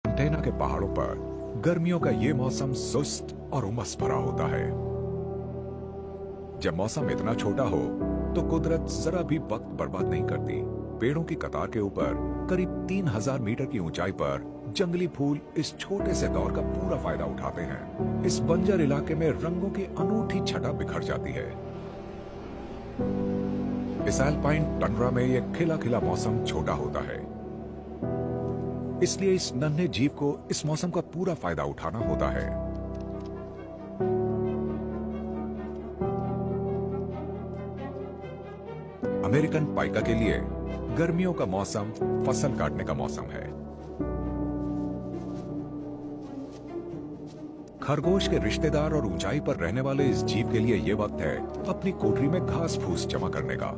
Montana के पहाड़ों पर गर्मियों का ये मौसम सुस्त और उमस भरा होता है। जब मौसम इतना छोटा हो तो कुदरत जरा भी वक्त बर्बाद नहीं करती। पेड़ों की कतार के ऊपर करीब 3000 मीटर की ऊंचाई पर जंगली फूल इस छोटे से दौर का पूरा फायदा उठाते हैं। इस बंजर इलाके में रंगों की अनूठी छटा बिखर जाती है। इस एल्पाइन टंड्रा में यह खिला खिला मौसम छोटा होता है, इसलिए इस नन्हे जीव को इस मौसम का पूरा फायदा उठाना होता है। अमेरिकन पाइका के लिए गर्मियों का मौसम फसल काटने का मौसम है। खरगोश के रिश्तेदार और ऊंचाई पर रहने वाले इस जीव के लिए यह वक्त है अपनी कोठरी में घास फूस जमा करने का।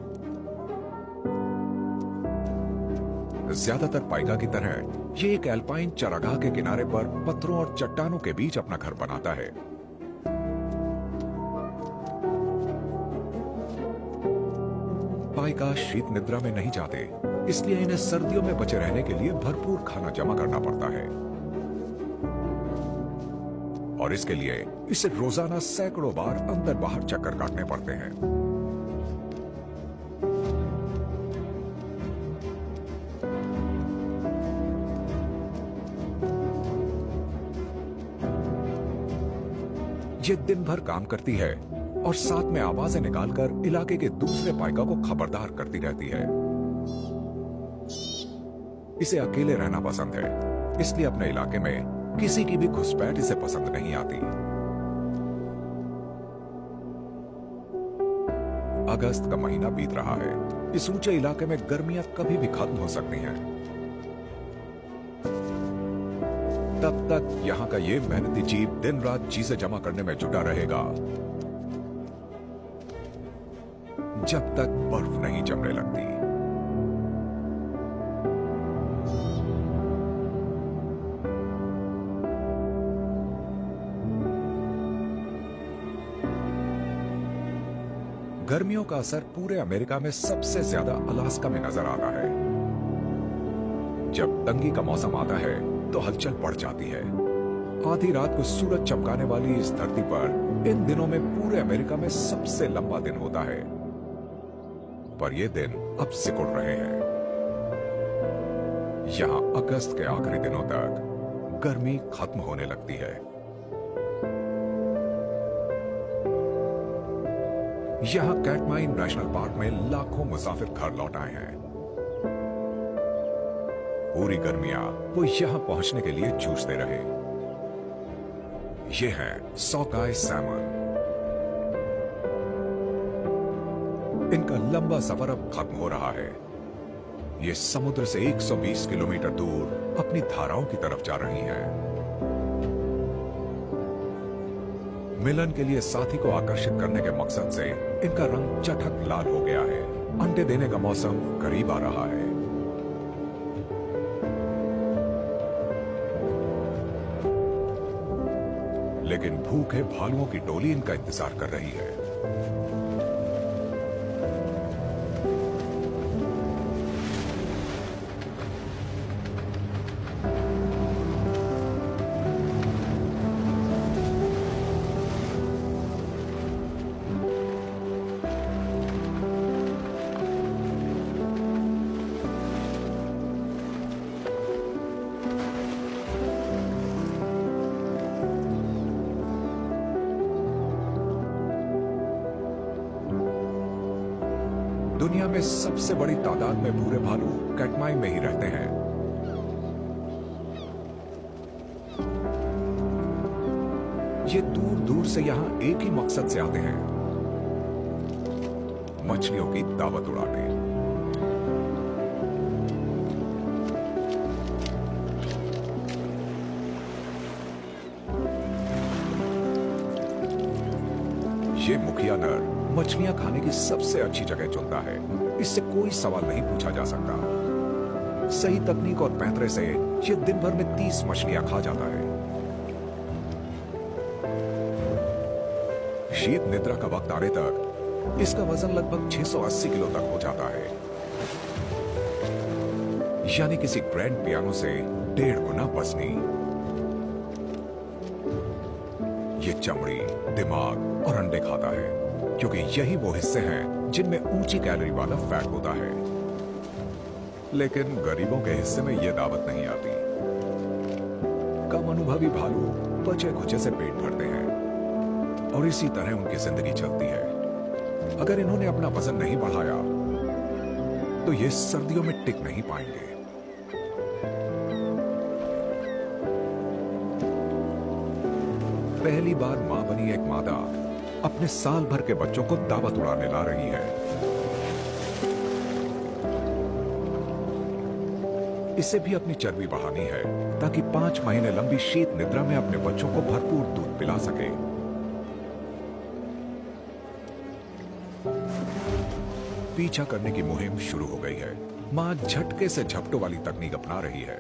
ज्यादातर पाइका की तरह ये एक एल्पाइन चरागाह के किनारे पर पत्थरों और चट्टानों के बीच अपना घर बनाता है। पाइका शीत निद्रा में नहीं जाते, इसलिए इन्हें सर्दियों में बचे रहने के लिए भरपूर खाना जमा करना पड़ता है और इसके लिए इसे रोजाना सैकड़ों बार अंदर बाहर चक्कर काटने पड़ते हैं। ये दिन भर काम करती है और साथ में आवाजें निकालकर इलाके के दूसरे पाइका को खबरदार करती रहती है। इसे अकेले रहना पसंद है, इसलिए अपने इलाके में किसी की भी घुसपैठ इसे पसंद नहीं आती। अगस्त का महीना बीत रहा है। इस ऊंचे इलाके में गर्मियां कभी भी खत्म हो सकती हैं। तब तक यहां का ये मेहनती जीव दिन रात चीजें जमा करने में जुटा रहेगा जब तक बर्फ नहीं जमने लगती। गर्मियों का असर पूरे अमेरिका में सबसे ज्यादा अलास्का में नजर आता है। जब तंगी का मौसम आता है तो हलचल बढ़ जाती है। आधी रात को सूरज चमकाने वाली इस धरती पर इन दिनों में पूरे अमेरिका में सबसे लंबा दिन होता है, पर ये दिन अब सिकुड़ रहे हैं। यहां अगस्त के आखिरी दिनों तक गर्मी खत्म होने लगती है। यहां कैटमाइन नेशनल पार्क में लाखों मुसाफिर घर लौट आए हैं। पूरी गर्मियां वो यहां पहुंचने के लिए जूझते रहे। ये हैं सॉकाई सैमन। इनका लंबा सफर अब खत्म हो रहा है। ये समुद्र से 120 किलोमीटर दूर अपनी धाराओं की तरफ जा रही हैं। मिलन के लिए साथी को आकर्षित करने के मकसद से इनका रंग चटक लाल हो गया है। अंडे देने का मौसम करीब आ रहा है। लेकिन भूखे भालुओं की टोली इनका इंतजार कर रही है। दुनिया में सबसे बड़ी तादाद में भूरे भालू कैटमाइन में ही रहते हैं। ये दूर दूर से यहां एक ही मकसद से आते हैं, मछलियों की दावत उड़ाने। ये मुखिया नर मछलियां खाने की सबसे अच्छी जगह चुनता है। इससे कोई सवाल नहीं पूछा जा सकता। सही तकनीक और पैंतरे से ये दिन भर में 30 मछलियां खा जाता है। शीत निद्रा का वक्त आने तक इसका वजन लगभग 680 किलो तक हो जाता है। यानी किसी ग्रैंड पियानो से 1.5 गुना वजनी। ये चमड़ी, दिमाग और अंडे खाता है क्योंकि यही वो हिस्से हैं जिनमें ऊंची कैलोरी वाला फैट होता है। लेकिन गरीबों के हिस्से में यह दावत नहीं आती। कम अनुभवी भालू बचे खुचे से पेट भरते हैं और इसी तरह उनकी जिंदगी चलती है। अगर इन्होंने अपना वजन नहीं बढ़ाया तो ये सर्दियों में टिक नहीं पाएंगे। पहली बार मां बनी एक मादा अपने साल भर के बच्चों को दावत उड़ाने ला रही है। इसे भी अपनी चर्बी बढ़ानी है ताकि 5 महीने लंबी शीत निद्रा में अपने बच्चों को भरपूर दूध पिला सके। पीछा करने की मुहिम शुरू हो गई है। मां झटके से झपटों वाली तकनीक अपना रही है।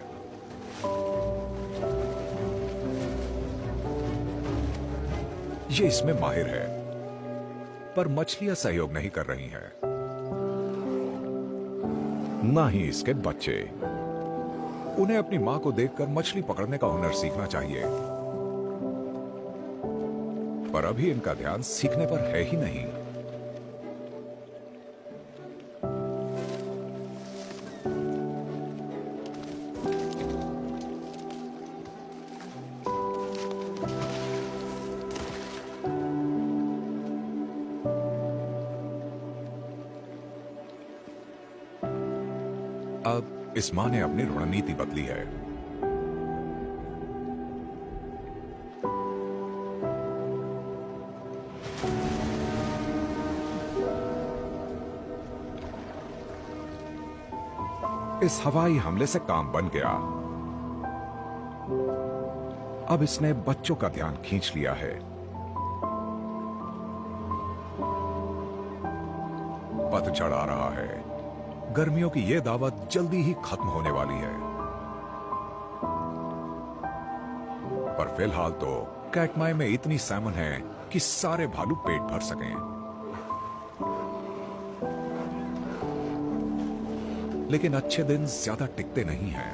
ये इसमें माहिर है, पर मछलियां सहयोग नहीं कर रही हैं, ना ही इसके बच्चे। उन्हें अपनी मां को देखकर मछली पकड़ने का हुनर सीखना चाहिए, पर अभी इनका ध्यान सीखने पर है ही नहीं। अब इस मां ने अपनी रणनीति बदली है। इस हवाई हमले से काम बन गया। अब इसने बच्चों का ध्यान खींच लिया है। पतझड़ आ रहा है। गर्मियों की यह दावत जल्दी ही खत्म होने वाली है। पर फिलहाल तो कैटमाई में इतनी सैमन है कि सारे भालू पेट भर सकें। लेकिन अच्छे दिन ज्यादा टिकते नहीं हैं।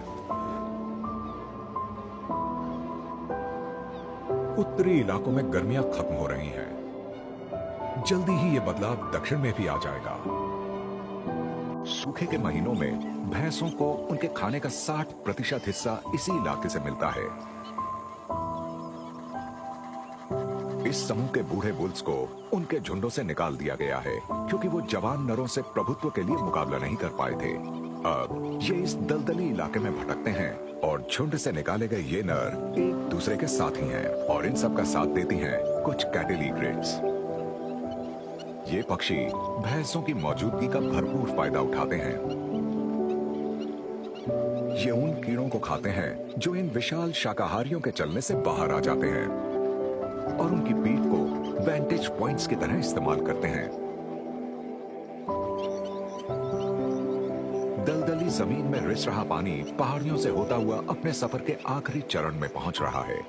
उत्तरी इलाकों में गर्मियां खत्म हो रही हैं। जल्दी ही यह बदलाव दक्षिण में भी आ जाएगा। सूखे के महीनों में भैंसों को उनके खाने का 60% हिस्सा इसी इलाके से मिलता है। इस समूह के बूढ़े बुल्स को उनके झुंडों से निकाल दिया गया है क्योंकि वो जवान नरों से प्रभुत्व के लिए मुकाबला नहीं कर पाए थे। अब ये इस दलदली इलाके में भटकते हैं और झुंड से निकाले गए ये नर एक दूसरे के साथी हैं और इन सब का साथ देती हैं कुछ कैटल ईग्रेट्स। ये पक्षी भैंसों की मौजूदगी का भरपूर फायदा उठाते हैं। ये उन कीड़ों को खाते हैं जो इन विशाल शाकाहारियों के चलने से बाहर आ जाते हैं और उनकी पीठ को वेंटेज पॉइंट्स की तरह इस्तेमाल करते हैं। दलदली जमीन में रिस रहा पानी पहाड़ियों से होता हुआ अपने सफर के आखिरी चरण में पहुंच रहा है।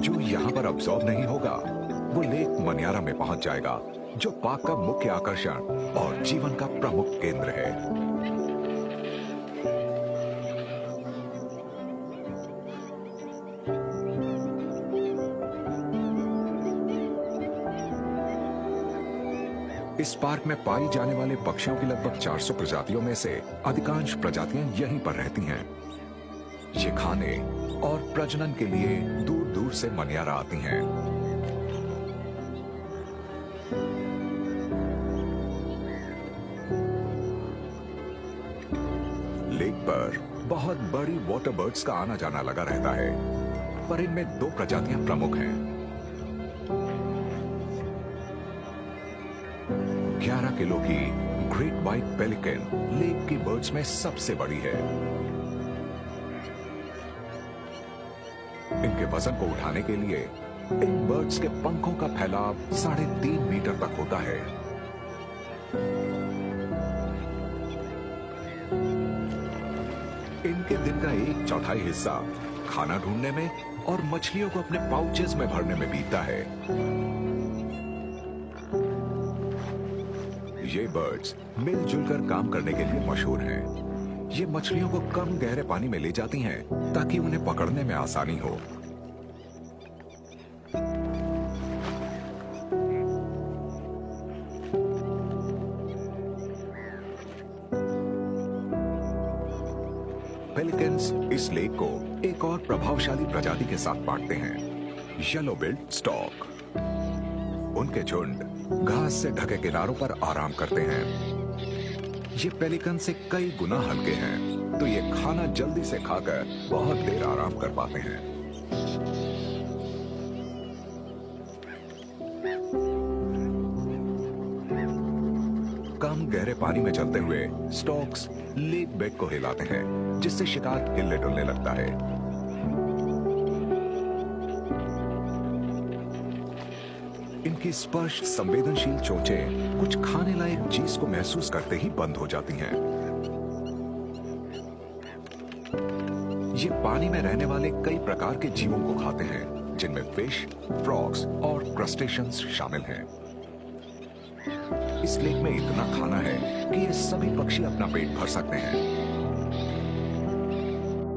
जो यहां पर अब्सॉर्ब नहीं होगा वो लेक मनियारा में पहुंच जाएगा, जो पाक का मुख्य आकर्षण और जीवन का प्रमुख केंद्र है। इस पार्क में पाई जाने वाले पक्षियों की लगभग 400 प्रजातियों में से अधिकांश प्रजातियां यहीं पर रहती हैं। ये खाने और प्रजनन के लिए दूर दूर से मनियारा आती हैं। लेक पर बहुत बड़ी वाटर बर्ड्स का आना जाना लगा रहता है, पर इनमें 2 प्रजातियां प्रमुख हैं। 11 किलो की ग्रेट व्हाइट पेलिकन लेक की बर्ड्स में सबसे बड़ी है। इनके वजन को उठाने के लिए इन बर्ड्स के पंखों का फैलाव 3.5 मीटर तक होता है। इनके दिन का 1/4 हिस्सा खाना ढूंढने में और मछलियों को अपने पाउचेस में भरने में बीतता है। ये बर्ड्स मिलजुल कर काम करने के लिए मशहूर हैं। ये मछलियों को कम गहरे पानी में ले जाती हैं ताकि उन्हें पकड़ने में आसानी हो। पेलिकन्स इस लेक को एक और प्रभावशाली प्रजाति के साथ बांटते हैं, येलो बिल्ड स्टॉर्क। उनके झुंड घास से ढके किनारों पर आराम करते हैं। ये पेलिकन से कई गुना हल्के हैं, तो ये खाना जल्दी से खाकर बहुत देर आराम कर पाते हैं। कम गहरे पानी में चलते हुए स्टॉक्स लेक बेड को हिलाते हैं, जिससे शिकार हिलने डुलने लगता है। इनकी स्पर्श संवेदनशील चोंचें कुछ खाने लायक चीज को महसूस करते ही बंद हो जाती हैं। ये पानी में रहने वाले कई प्रकार के जीवों को खाते हैं, जिनमें फिश, फ्रॉग्स और क्रस्टेशियंस शामिल हैं। इस लेक में इतना खाना है कि ये सभी पक्षी अपना पेट भर सकते हैं।